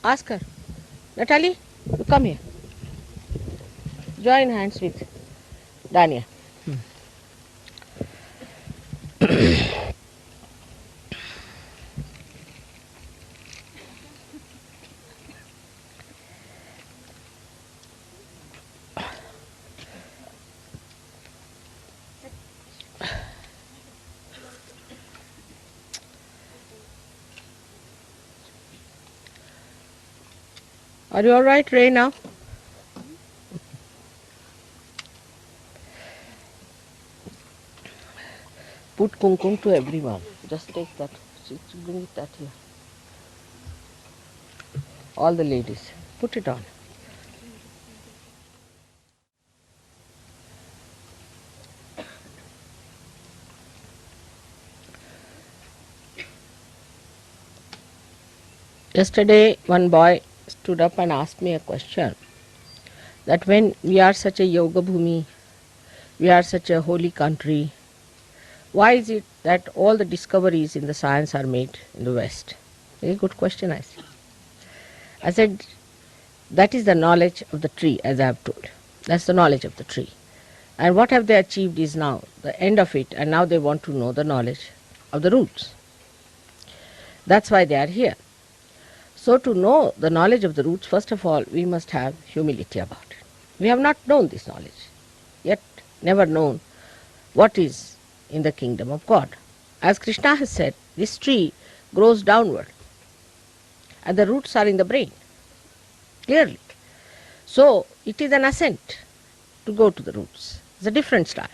Ask her. Natalie, you come here. Join hands with Dania. Are you all right, Ray, now? Put kumkum to everyone. Just take that. Bring it that here. All the ladies. Put it on. Yesterday, one boy stood up and asked me a question, that when we are such a yoga bhumi, we are such a holy country, why is it that all the discoveries in the science are made in the West? Very good question, I said. I said, that is the knowledge of the tree, as I have told. That's the knowledge of the tree. And what have they achieved is now the end of it, and now they want to know the knowledge of the roots. That's why they are here. So to know the knowledge of the roots, first of all, we must have humility about it. We have not known this knowledge, yet never known what is in the kingdom of God. As Krishna has said, this tree grows downward and the roots are in the brain, clearly. So it is an ascent to go to the roots. It's a different style.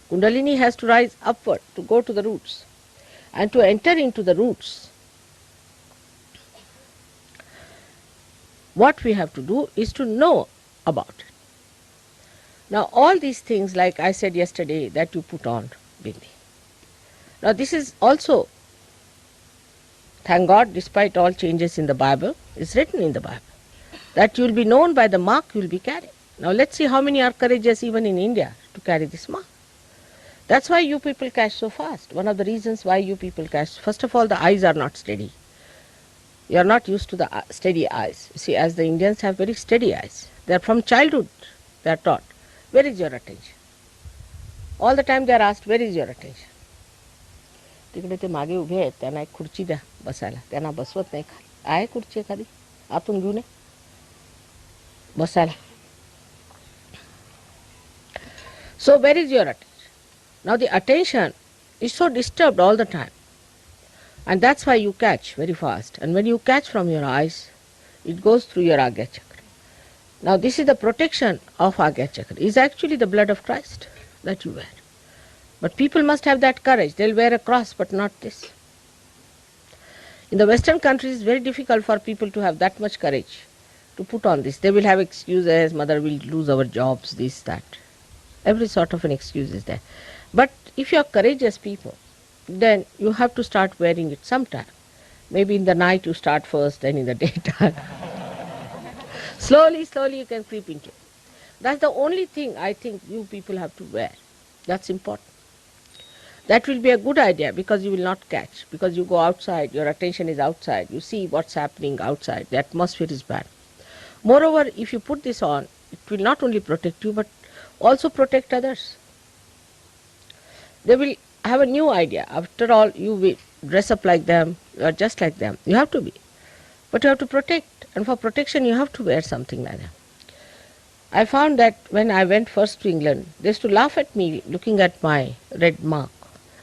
Kundalini has to rise upward to go to the roots. And to enter into the roots, what we have to do is to know about it. Now all these things, like I said yesterday, that you put on bindi. Now this is also, thank God, despite all changes in the Bible, it's written in the Bible, that you will be known by the mark you will be carrying. Now let's see how many are courageous even in India to carry this mark. That's why you people catch so fast. One of the reasons why you people catch, first of all, the eyes are not steady. You are not used to the steady eyes. You see, as the Indians have very steady eyes. They are from childhood, they are taught, where is your attention? All the time they are asked, where is your attention? तिकडे ते मागे उभे आहेत, त्यांना एक खुर्ची द्या बसायला. त्यांना बसवत नाही खाली. आहे खुर्ची एखादी? आतून घेऊन ये बसायला. So where is your attention? Now the attention is so disturbed all the time. And that's why you catch very fast. And when you catch from your eyes, it goes through your Agya Chakra. Now this is the protection of Agya Chakra. It is actually the blood of Christ that you wear. But people must have that courage. They'll wear a cross, but not this. In the Western countries, it's very difficult for people to have that much courage to put on this. They will have excuses, mother will lose our jobs, this, that. Every sort of an excuse is there. But if you are courageous people, then you have to start wearing it sometime. Maybe in the night you start first, then in the daytime. Slowly, slowly you can creep into it. That's the only thing I think you people have to wear. That's important. That will be a good idea because you will not catch. Because you go outside, your attention is outside. You see what's happening outside. The atmosphere is bad. Moreover, if you put this on, it will not only protect you but also protect others. They will have a new idea. After all, you will dress up like them, you are just like them. You have to be. But you have to protect. And for protection, you have to wear something like that. I found that when I went first to England, they used to laugh at me looking at my red mark.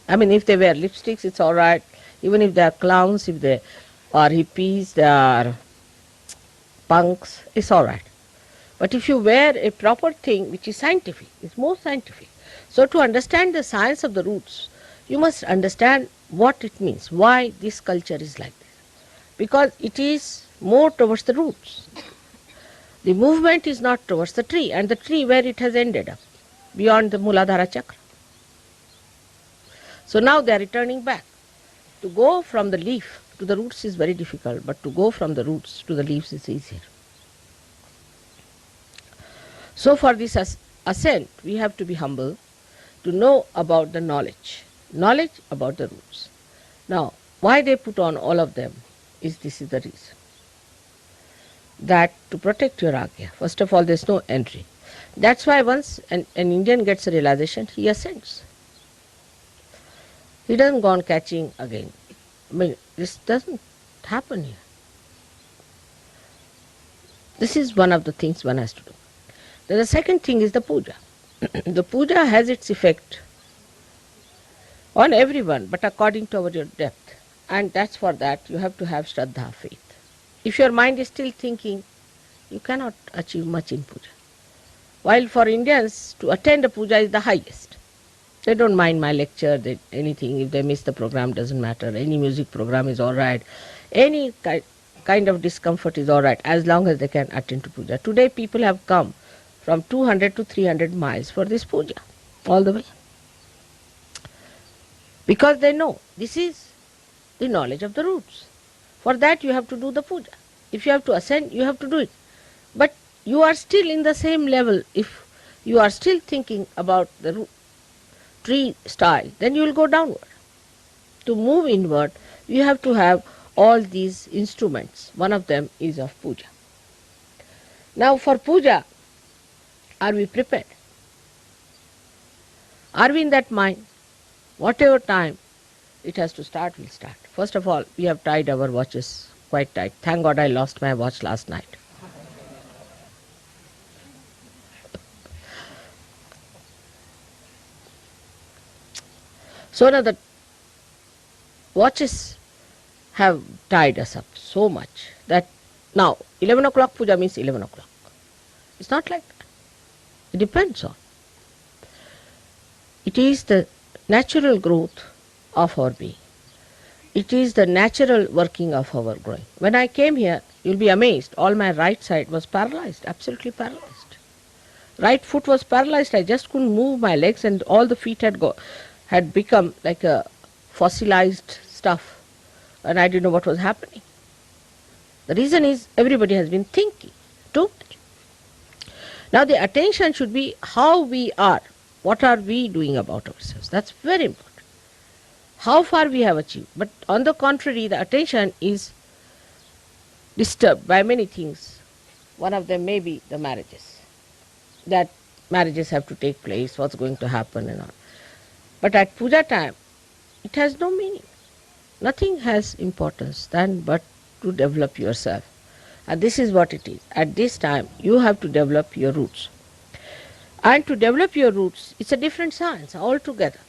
I mean, if they wear lipsticks, it's all right. Even if they are clowns, if they are hippies, they are punks, it's all right. But if you wear a proper thing which is scientific, it's more scientific. So to understand the science of the roots, you must understand what it means, why this culture is like this. Because it is more towards the roots. The movement is not towards the tree, and the tree where it has ended up, beyond the Muladhara Chakra. So now they are returning back. To go from the leaf to the roots is very difficult, but to go from the roots to the leaves is easier. So for this ascent, we have to be humble, to know about the knowledge about the roots. Now, why they put on all of them this is the reason. that to protect your Agya, first of all, there's no entry. That's why once an Indian gets a realization, he ascends. He doesn't go on catching again. I mean, this doesn't happen here. This is one of the things one has to do. Then the second thing is the puja. The puja has its effect on everyone, but according to your depth. And that's for that you have to have Shraddha, faith. If your mind is still thinking, you cannot achieve much in puja. While for Indians, to attend a puja is the highest. They don't mind my lecture, anything. If they miss the program, doesn't matter. Any music program is all right. Any kind of discomfort is all right, as long as they can attend to puja. Today people have come from 200 to 300 miles for this puja, all the way. Because they know this is the knowledge of the roots. For that you have to do the puja. If you have to ascend, you have to do it. But you are still in the same level. If you are still thinking about the root, tree style, then you will go downward. To move inward, you have to have all these instruments. One of them is of puja. Now for puja, are we prepared? Are we in that mind? Whatever time it has to start, we'll start. First of all, we have tied our watches quite tight. Thank God I lost my watch last night. So now the watches have tied us up so much that now 11 o'clock puja means 11 o'clock. It's not like that. It depends on. It is the natural growth of our being. It is the natural working of our growing. When I came here, you'll be amazed, all my right side was paralyzed, absolutely paralyzed. Right foot was paralyzed, I just couldn't move my legs, and all the feet had become like a fossilized stuff, and I didn't know what was happening. The reason is everybody has been thinking too much. Now the attention should be how we are. What are we doing about ourselves? That's very important. How far we have achieved. But on the contrary, the attention is disturbed by many things. One of them may be the marriages. That marriages have to take place, what's going to happen and all. But at puja time, it has no meaning. Nothing has importance than but to develop yourself. And this is what it is. At this time, you have to develop your roots. And to develop your roots, it's a different science altogether.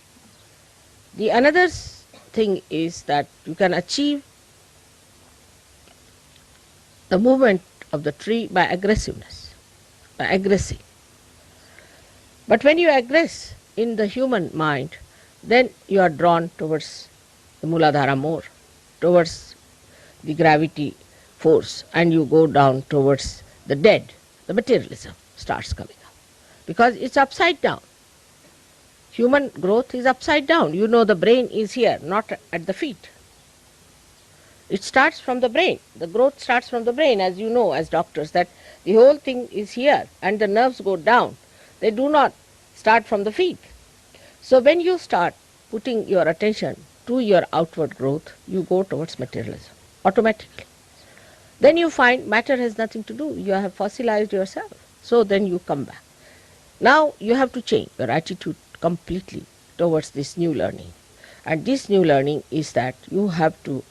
The another thing is that you can achieve the movement of the tree by aggressiveness, by aggressing. But when you aggress in the human mind, then you are drawn towards the Muladhara more, towards the gravity force, and you go down towards the dead. The materialism starts coming up because it's upside down. Human growth is upside down. You know the brain is here, not at the feet. It starts from the brain. The growth starts from the brain, as you know as doctors, that the whole thing is here and the nerves go down. They do not start from the feet. So when you start putting your attention to your outward growth, you go towards materialism automatically. Then you find matter has nothing to do. You have fossilized yourself. So then you come back. Now you have to change your attitude completely towards this new learning. And this new learning is that you have to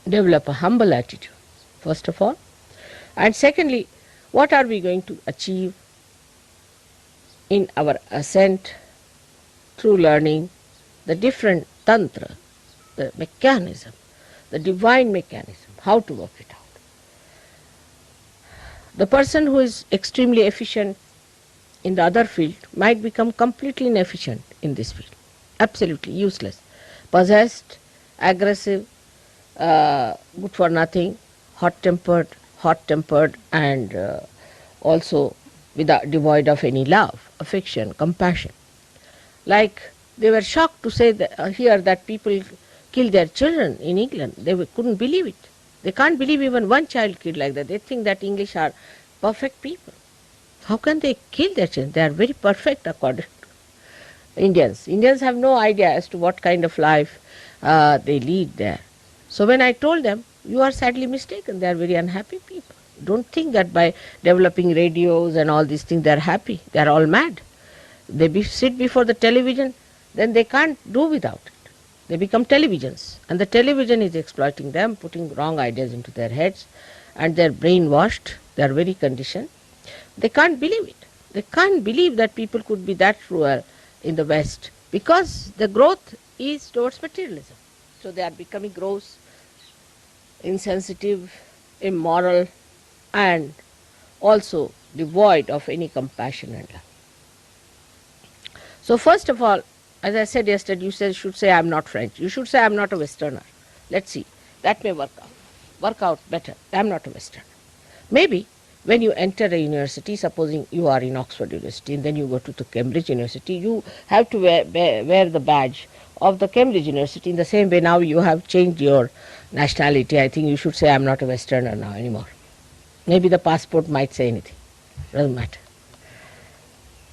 develop a humble attitude, first of all. And secondly, what are we going to achieve in our ascent through learning the different tantra, the mechanism, the divine mechanism, how to work it out. The person who is extremely efficient in the other field might become completely inefficient in this field, absolutely useless, possessed, aggressive, good for nothing, hot-tempered and also devoid of any love, affection, compassion. Like they were shocked to say hear that people kill their children in England. They couldn't believe it. They can't believe even one child killed like that. They think that English are perfect people. How can they kill their children? They are very perfect according to Indians. Indians have no idea as to what kind of life they lead there. So when I told them, You are sadly mistaken. They are very unhappy people. Don't think that by developing radios and all these things they are happy. They are all mad. Sit before the television, then they can't do without it. They become televisions, and the television is exploiting them, putting wrong ideas into their heads, and they are brainwashed. They are very conditioned. They can't believe it. They can't believe that people could be that cruel in the West, because the growth is towards materialism. So they are becoming gross, insensitive, immoral, and also devoid of any compassion and love. So first of all, as I said yesterday, you should say I am not French. You should say I am not a Westerner. Let's see. That may work out better. I am not a Westerner. Maybe when you enter a university, supposing you are in Oxford University and then you go to the Cambridge University, you have to wear the badge of the Cambridge University. In the same way, now you have changed your nationality. I think you should say I am not a Westerner now anymore. Maybe the passport might say anything. Doesn't matter.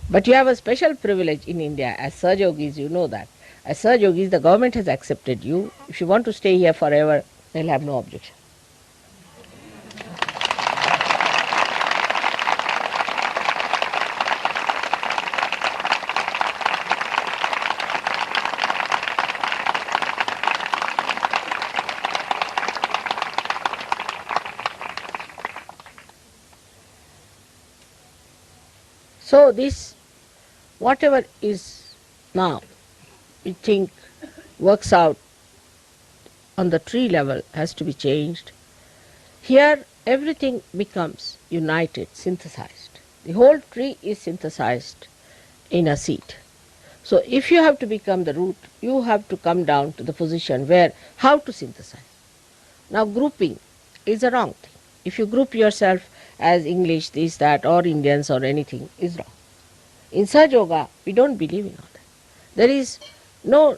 But you have a special privilege in India as Sahajogis, you know that. As Sahajogis, the government has accepted you. If you want to stay here forever, they'll have no objection. So this, whatever is now, we think works out on the tree level has to be changed. Here everything becomes united, synthesized. The whole tree is synthesized in a seed. So if you have to become the root, you have to come down to the position where how to synthesize. Now grouping is a wrong thing. If you group yourself as English, this, that, or Indians or anything is wrong. In Sahaja Yoga, we don't believe in all that. There is no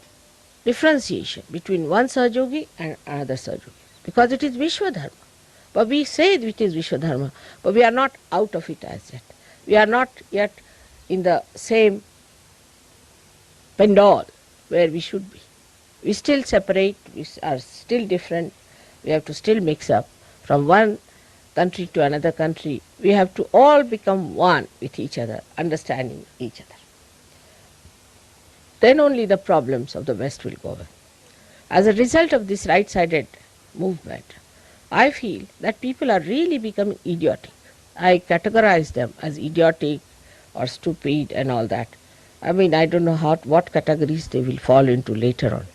differentiation between one Sahajogi and another Sahajogi, because it is Vishwadharma. But we say it is Vishwadharma, but we are not out of it as yet. We are not yet in the same pendule where we should be. We still separate, we are still different, we have to still mix up from one country to another country. We have to all become one with each other, understanding each other. Then only the problems of the West will go away. As a result of this right-sided movement, I feel that people are really becoming idiotic. I categorize them as idiotic or stupid and all that. I mean, I don't know what categories they will fall into later on.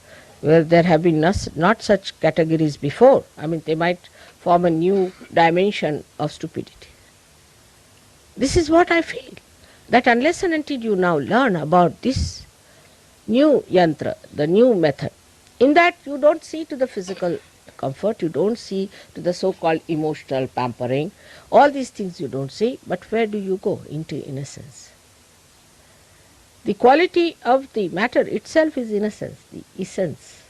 Well, there have been not such categories before. I mean, they might form a new dimension of stupidity. This is what I feel, that unless and until you now learn about this new yantra, the new method, in that you don't see to the physical comfort, you don't see to the so-called emotional pampering, all these things you don't see, but where do you go? Into innocence. The quality of the matter itself is innocence, the essence.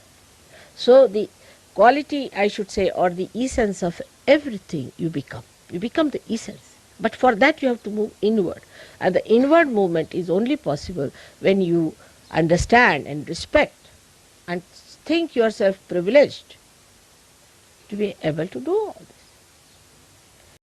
So the quality, I should say, or the essence of everything you become. You become the essence. But for that you have to move inward. And the inward movement is only possible when you understand and respect and think yourself privileged to be able to do all this.